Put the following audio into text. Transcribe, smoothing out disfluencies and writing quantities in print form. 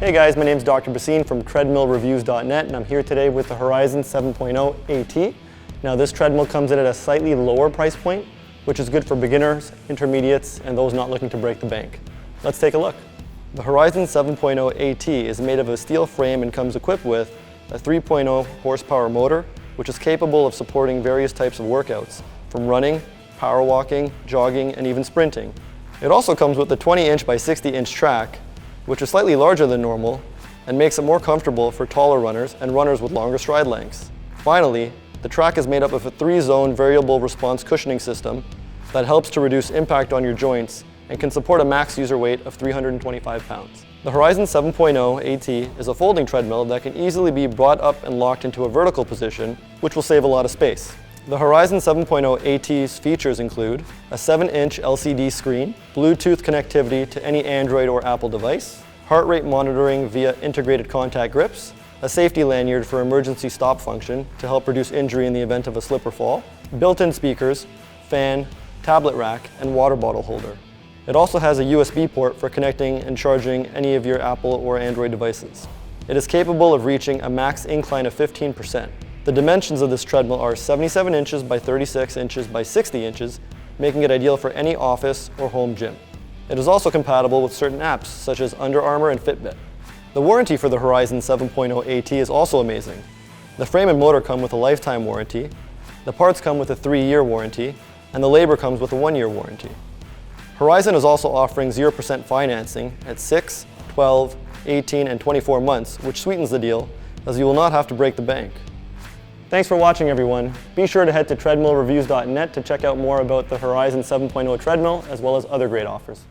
Hey guys, my name is Dr. Basine from TreadmillReviews.net, and I'm here today with the Horizon 7.0 AT. Now this treadmill comes in at a slightly lower price point, which is good for beginners, intermediates, and those not looking to break the bank. Let's take a look. The Horizon 7.0 AT is made of a steel frame and comes equipped with a 3.0 horsepower motor, which is capable of supporting various types of workouts, from running, power walking, jogging, and even sprinting. It also comes with a 20-inch by 60-inch track, which is slightly larger than normal and makes it more comfortable for taller runners and runners with longer stride lengths. Finally, the track is made up of a 3-zone variable response cushioning system that helps to reduce impact on your joints and can support a max user weight of 325 pounds. The Horizon 7.0 AT is a folding treadmill that can easily be brought up and locked into a vertical position, which will save a lot of space. The Horizon 7.0 AT's features include a 7-inch LCD screen, Bluetooth connectivity to any Android or Apple device, heart rate monitoring via integrated contact grips, a safety lanyard for emergency stop function to help reduce injury in the event of a slip or fall, built-in speakers, fan, tablet rack, and water bottle holder. It also has a USB port for connecting and charging any of your Apple or Android devices. It is capable of reaching a max incline of 15%. The dimensions of this treadmill are 77 inches by 36 inches by 60 inches, making it ideal for any office or home gym. It is also compatible with certain apps such as Under Armour and Fitbit. The warranty for the Horizon 7.0 AT is also amazing. The frame and motor come with a lifetime warranty, the parts come with a 3-year warranty, and the labor comes with a 1-year warranty. Horizon is also offering 0% financing at 6, 12, 18, and 24 months, which sweetens the deal, as you will not have to break the bank. Thanks for watching, everyone. Be sure to head to TreadmillReviews.net to check out more about the Horizon 7.0 treadmill, as well as other great offers.